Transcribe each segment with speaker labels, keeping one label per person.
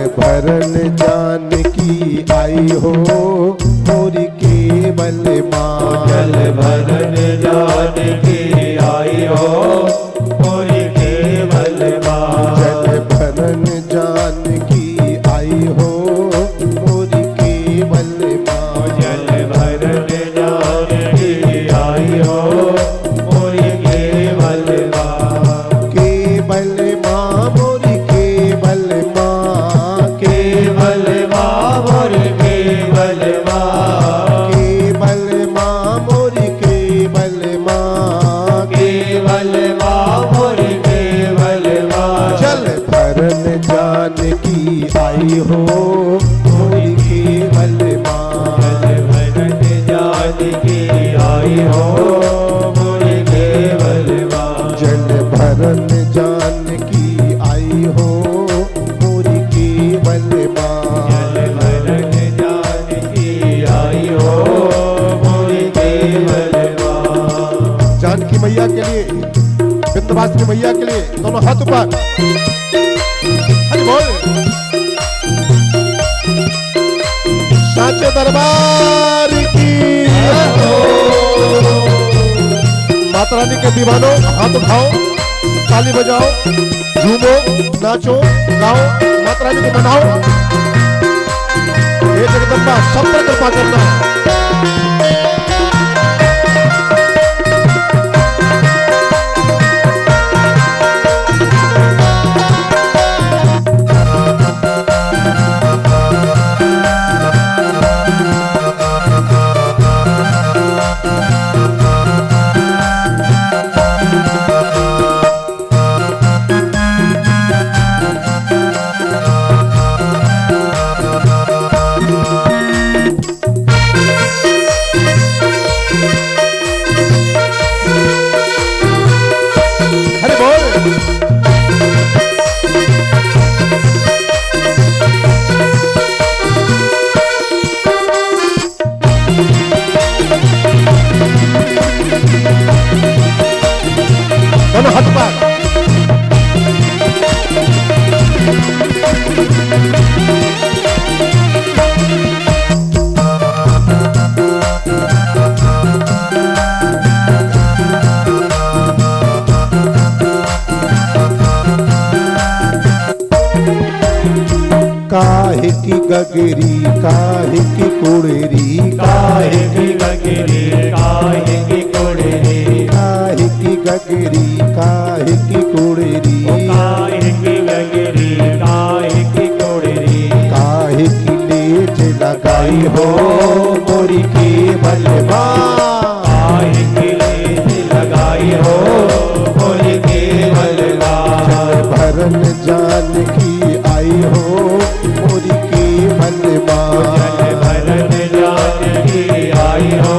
Speaker 1: भरन जानकी आई हो मोरी केवल माँ।
Speaker 2: जल भरन जानकी आई हो मोरी केवल माँ।
Speaker 1: जल भरन जानकी आई हो मोरी केवल माँ।
Speaker 2: जल भरन जानकी आई हो मोरी केवल माँ।
Speaker 1: केवल माँ मोरी केवल माँ।
Speaker 2: केवल माँ मोरी केवल माँ।
Speaker 1: केवल माँ मोरी केवल माँ।
Speaker 2: केवल माँ मोरी केवल माँ।
Speaker 1: जल भरन जानकी आई हो मोरी केवल माँ।
Speaker 2: जल भरन जानकी आई हो मोरी केवल माँ।
Speaker 1: जल भरन जानकी आई हो मोरी केवल माँ।
Speaker 2: जल भरन जानकी आई हो मोरी केवल माँ।
Speaker 1: जानकी मैया के लिए, विंध्यवासिनी मैया के लिए दोनों हाथ ऊपर। हरि बोल। साचे दरबार की। माता रानी के दीवानों हाथ उठाओ, ताली बजाओ, झूमो, नाचो, गाओ, माता रानी को मनाओ। हे जगदम्बा सब पर कृपा करना। हरि बोल। दोनों हाथ पर। काहे की गगरी काहे की कुड़ेरी।
Speaker 2: काहे की गगरी काहे की कोड़ेरी।
Speaker 1: काहे की गगरी काहे की कुड़ेरी।
Speaker 2: काहे की गगरी काहे की कोड़ेरी।
Speaker 1: काहे की लेज लगाई हो मोरी केवल माँ।
Speaker 2: काहे की लेज लगाई हो मोरी केवल माँ।
Speaker 1: जल भरन जानकी आई हो मोरी केवल माँ।
Speaker 2: जल भरन जानकी आई हो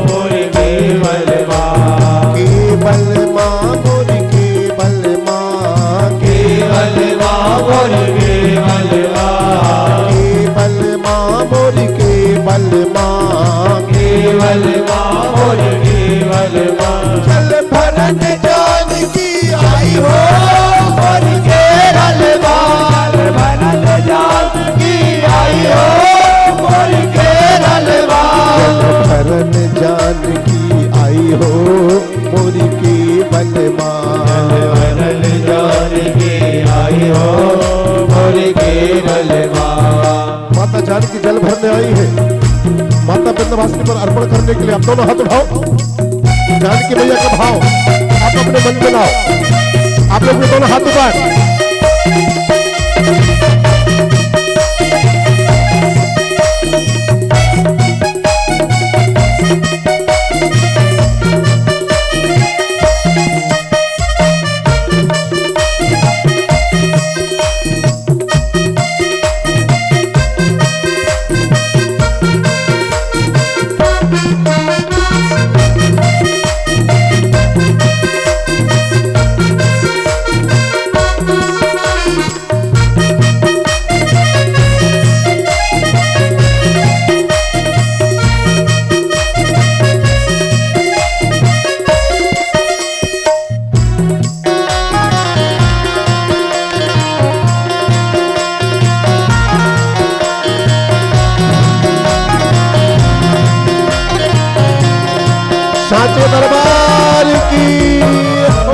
Speaker 2: मोरी केवल माँ।
Speaker 1: केवल माँ मोरी केवल माँ।
Speaker 2: केवल माँ मोरी केवल माँ।
Speaker 1: केवल माँ मोरी केवल माँ।
Speaker 2: केवल माँ मोरी केवल माँ।
Speaker 1: जल भरन जानकी आई हो
Speaker 2: मोरी केवल माँ। जल भरन जानकी आई हो मोरी केवल माँ।
Speaker 1: जल भरन जानकी आई हो मोरी केवल माँ।
Speaker 2: जल भरन जानकी आई हो मोरी केवल माँ।
Speaker 1: माता जानकी जल भरने आई है माता विंध्यवासिनी पर अर्पण करने के लिए। आप दोनों हाथ उठाओ, जानकी मैया का भाव आप अपने मन में लाओ। आप लोग भी दोनों हाथ ऊपर। साचे दरबार की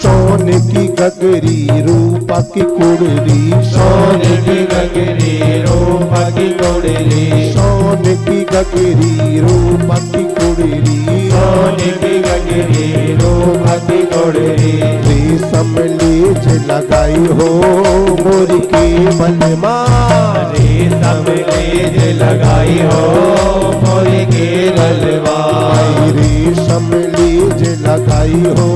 Speaker 1: सोने की गगरी रूपा की कुड़री
Speaker 2: सोने की गगरी रूपा की कुड़री
Speaker 1: सोने की गगरी रूपा की कुड़री
Speaker 2: सोने की गगरी रूपा की कुड़री
Speaker 1: रेशम लेज लगाई हो मोरी के बलमा
Speaker 2: रेशम लेज लगाई हो मोरी के बलवा
Speaker 1: रेशम लेज लगाई हो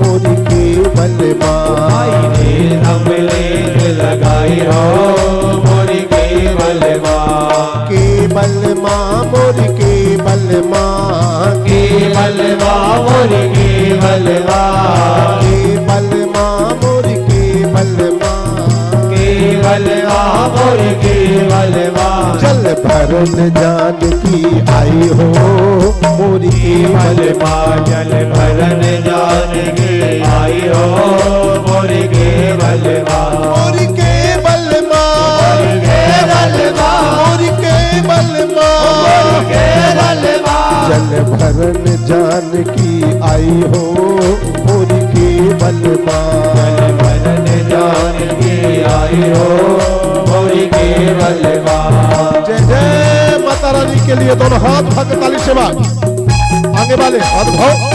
Speaker 1: मोरी के बलमा
Speaker 2: रेशम लेज लगाई हो मोरी के बलवा
Speaker 1: के बलमा मोरी के बलमा
Speaker 2: के बलवा मोरी के बलवा
Speaker 1: के बलमा मोरी के बलमा
Speaker 2: के बलवा मोरी के बलवा
Speaker 1: जल भरन जान की आई हो मोरी के
Speaker 2: बलवा जल भरन जान की आई हो मोरी के बलवा
Speaker 1: मोरी के बलमा
Speaker 2: के बलवा
Speaker 1: मोरी के बलमा
Speaker 2: के बलवा
Speaker 1: जल भरन जान की आई हो मोरी के बलमा
Speaker 2: जल भरन जान की आई हो मोरी के बलवा
Speaker 1: जय जय माता रानी के लिए दोनों हाथ उठा के ताली से बात आगे वाले हाथ उठाओ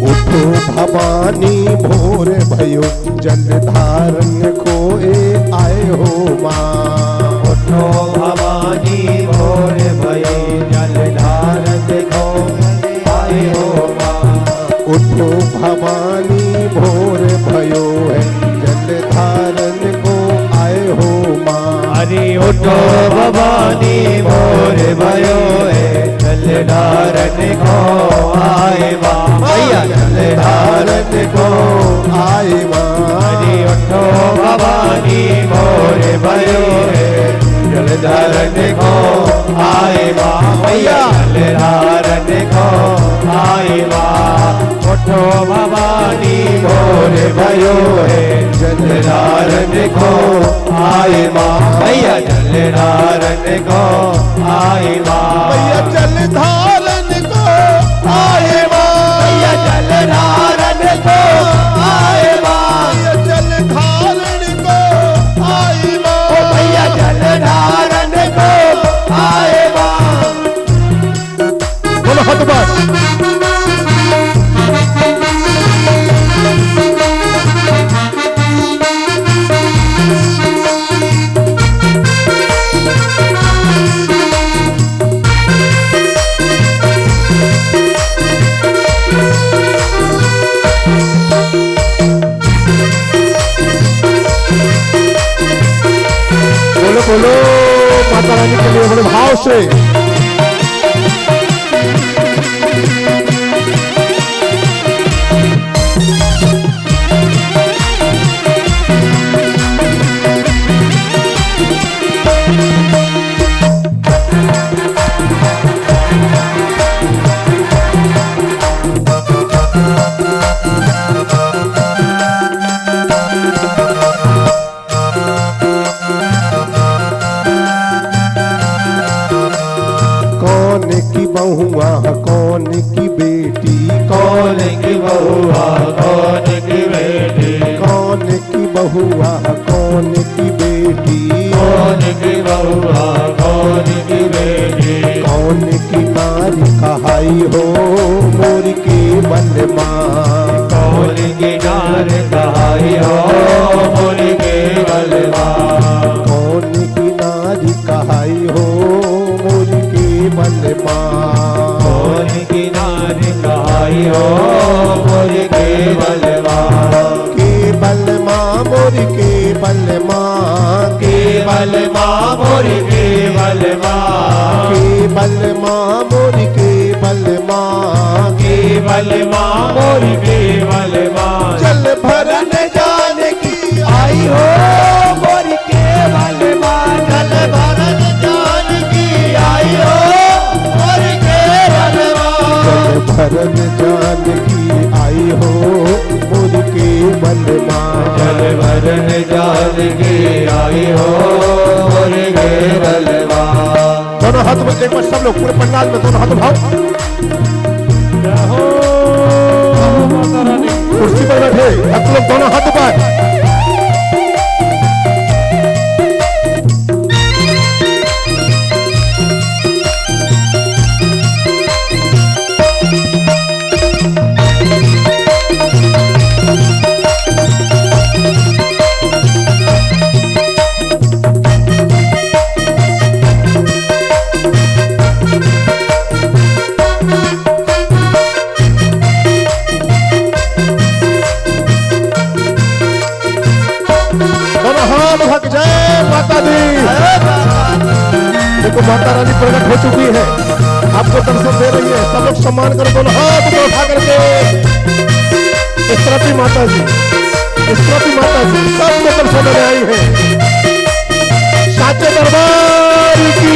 Speaker 1: उठो भवानी भोर भयो जल धारण खोए आए हो माँ
Speaker 2: उठो भवानी भोर भयो जल धारन को आए हो माँ
Speaker 1: उठो भवानी भोर भयो है जल धारण को आए हो माँ
Speaker 2: अरे उठो भवानी भोर भयो है जल धारन को आए माँ भैया जल धारन को
Speaker 1: आए माँ
Speaker 2: अरे उठो भवानी भोर भयो है जल धारन को आए माँ भैया जल धारन को आए माँ उठो भवानी भोर भयो है जल धारन को आए माँ भैया जल धारन को आए माँ
Speaker 1: भैया जल धारण को आए माँ
Speaker 2: भैया जल धारन को आए माँ
Speaker 1: भैया जल धारण को आए माँ
Speaker 2: ओ भैया जल धारन को आए माँ
Speaker 1: बोलो हाथ बार बोलो बोलो माता रानी के लिए बड़े भाव से कौन की बहुआ कौन की बेटी
Speaker 2: कौन की बहुआ कौन की बेटी
Speaker 1: कौन की बहुआ कौन की बेटी
Speaker 2: कौन की बहुआ कौन की बेटी
Speaker 1: कौन की नारी कहाई हो मोर के बलमा
Speaker 2: कौन की नार कहाई हो मोर के बलवा
Speaker 1: कौन की नारी कहाई हो मोर के बलमा
Speaker 2: कौन की नार कहाई हो मोर के बलवा
Speaker 1: के बलमा मोर के बलमा
Speaker 2: के बलवा मोर के बलवा
Speaker 1: के बलमा मोर के बलमा
Speaker 2: के बलवा मोर के बलवा
Speaker 1: जल भर
Speaker 2: माई हो मोर घेरलवा।
Speaker 1: दोनों हाथ में एक बार सब लोग पूरे पंडाल में दोनों हाथ उठाओ। कुर्सी पर बैठे आप लोग दोनों हाथ ऊपर। देखो माता रानी प्रकट हो चुकी है, आपको दर्शन दे रही है। सब लोग सम्मान करो, दोनों हाथ को उठा करके। इस तरफ भी माता जी, इस तरफ भी माता जी, सब को दर्शन देने आई है। साचे दरबार की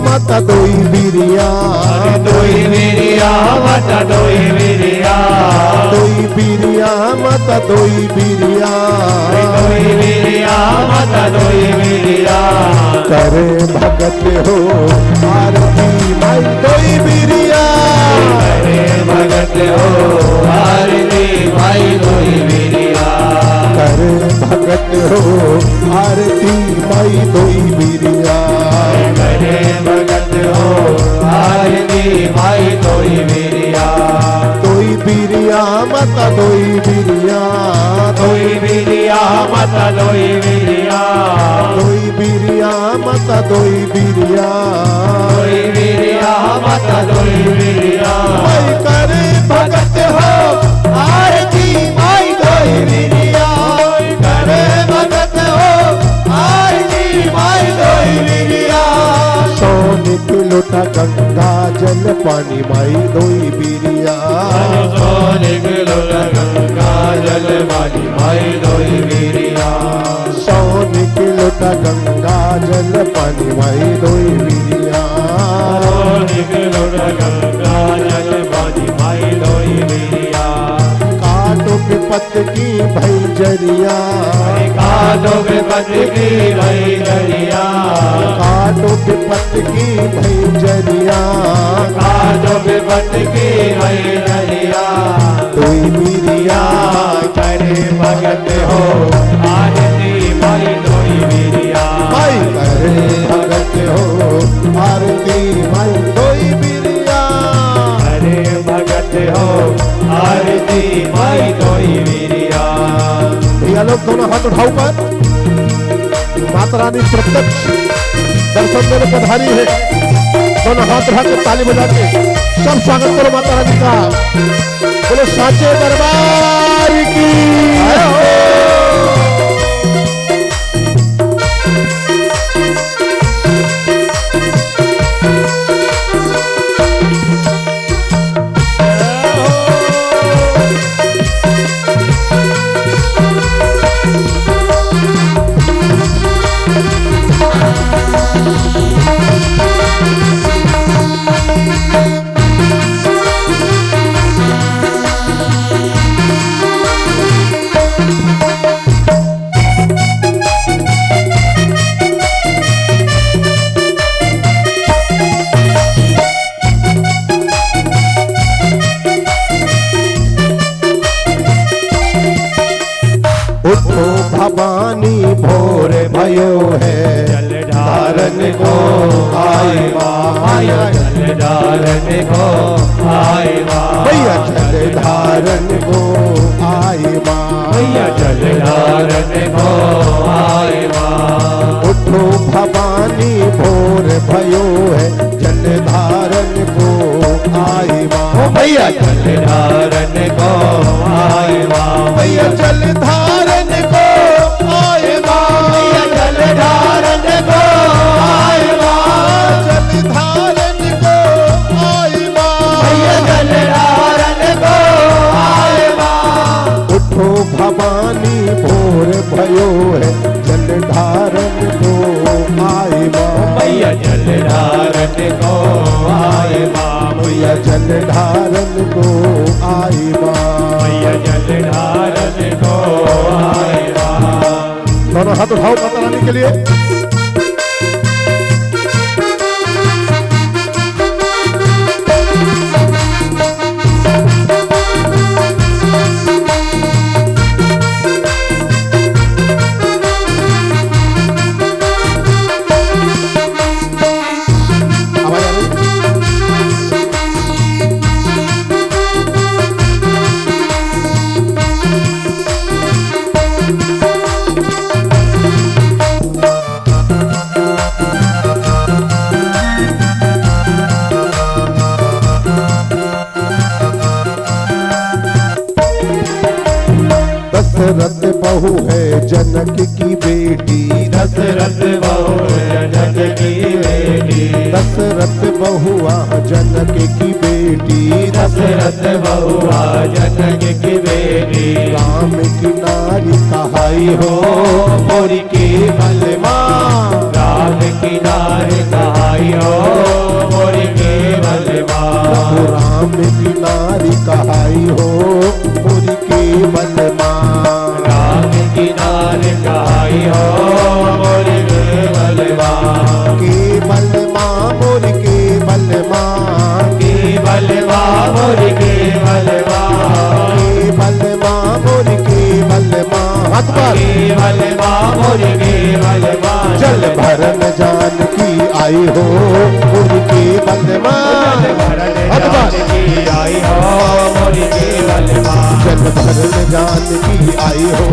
Speaker 1: माता दोई बिरिया,
Speaker 2: दोई बिरिया माता दोई बिरिया,
Speaker 1: दोई बिरिया माता दोई बिरिया,
Speaker 2: दोई बिरिया माता दोई बिरिया।
Speaker 1: करे भगत हो आरती माई दोई बिरिया,
Speaker 2: करे भगत हो आरती माई दोई बिरिया,
Speaker 1: करे भगत हो आरती माई दोई बिरिया,
Speaker 2: करे भगत हो आरती माई दोई बिरिया।
Speaker 1: दोई बिरिया माता दोई बिरिया,
Speaker 2: दोई बिरिया माता दोई बिरिया,
Speaker 1: दोई बिरिया माता दोई बिरिया,
Speaker 2: दोई बिरिया माता दोई बिरिया।
Speaker 1: माई करे भगत हो
Speaker 2: आरती माई दोई बिरिया, करे भगत हो आरती माई दोई बिरिया।
Speaker 1: सोने के लोटा गंगा जल पानी माई दोई बिरिया,
Speaker 2: सोने के लोटा गंगा जल पानी माई दोई बिरिया,
Speaker 1: सोने के लोटा गंगा जल पानी माई दोई बिरिया,
Speaker 2: सोने के लोटा गंगा जल पानी माई दोई बिरिया।
Speaker 1: काटो के पत की भई जरिया,
Speaker 2: काटो के पत की भई जरिया,
Speaker 1: काटो के पत की भई जरिया,
Speaker 2: काटो के पत की भई जरिया।
Speaker 1: दोई बिरिया
Speaker 2: करे भगत हो आरती माई दोई बिरिया,
Speaker 1: माई करे भगत हो आरती माई दोई बिरिया,
Speaker 2: करे भगत हो आरती माई दोई बिरिया।
Speaker 1: भैया लोग दोनों हाथ उठाओ पर। माता रानी प्रत्यक्ष दर्शन देने पधारी है। दोनों हाथ उठा के ताली बजा के सब स्वागत करो माता रानी का। बोलो साचे दरबार की। उठो भवानी भोर भयो है,
Speaker 2: जल ढारन को आए माया, जल ढारन को आए
Speaker 1: भैया
Speaker 2: माया,
Speaker 1: जल धारन को आए माँ,
Speaker 2: भैया जल ढारन को आए माँ।
Speaker 1: उठो भवानी भोर भयो है, जल धारन को आए माँ,
Speaker 2: भैया जल ढारन को आए माँ,
Speaker 1: भैया जल धारन को आए माँ,
Speaker 2: भैया जल ढारन को आए माँ,
Speaker 1: जल धारन भवानी भोर भयो है जल धारन को आए माँ
Speaker 2: मैया जल धारन को आए माँ
Speaker 1: मैया जल धारन को आए माँ
Speaker 2: मैया जल धारन को आए माँ।
Speaker 1: दोनों हाथ उठाओ माता रानी के लिए। दशरथ बहू है जनक की बेटी
Speaker 2: दशरथ बहू जनक की बेटी
Speaker 1: दशरथ बहुआ जनक की बेटी
Speaker 2: दशरथ बहुआ जनक की बेटी
Speaker 1: राम की नारी कहाई
Speaker 2: हो मोरी के बलमा राम की नारी कहाई हो मोरी के बलमा
Speaker 1: राम की नारी कहाई हो मोरी के बलमा
Speaker 2: राम की नारी कहाई हो मोरी के बलमा
Speaker 1: के बलमा मोरी के बलमा
Speaker 2: के बलमा मोरी के बलमा
Speaker 1: के बलमा मोरी के बलमा हाथ पर
Speaker 2: के बलमा मोरी के बलमा
Speaker 1: जल भरन जान की आई हो मोरी के बलमा हाथ पर
Speaker 2: आई हो मोरी के बलमा
Speaker 1: जल भरन जान की आई हो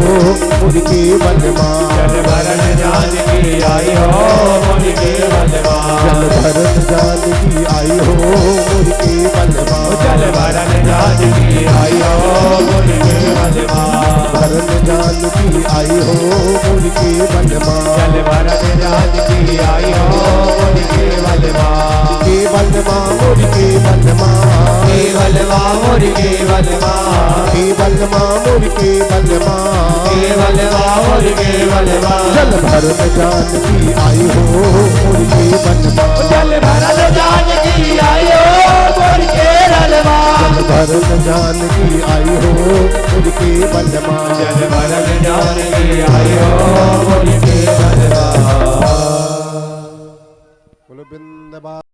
Speaker 1: मोरी के बलमा
Speaker 2: जल भरन जान की आई हो मोरी के बलमा
Speaker 1: जल भरन जान की आई हो मोरी के बलमा
Speaker 2: जल भरन जान की आई हो मोरी के बलमा
Speaker 1: भरन जान की आई हो मोरी के बलमा
Speaker 2: जल भरन जान की आई हो मोरी के बलमा
Speaker 1: के बलमा मोरी के बलमा
Speaker 2: के बलमा मोरी के बलमा
Speaker 1: के बलमा मोरी के बलमा
Speaker 2: के बलमा मोरी के बलमा
Speaker 1: जल भरन जान की आई हो मोरी के बलमा
Speaker 2: जल भरन जान की आई हो मोरी के बलमा
Speaker 1: भरन जान की आई हो मोरी के बलमा
Speaker 2: जल भरन जान की आई हो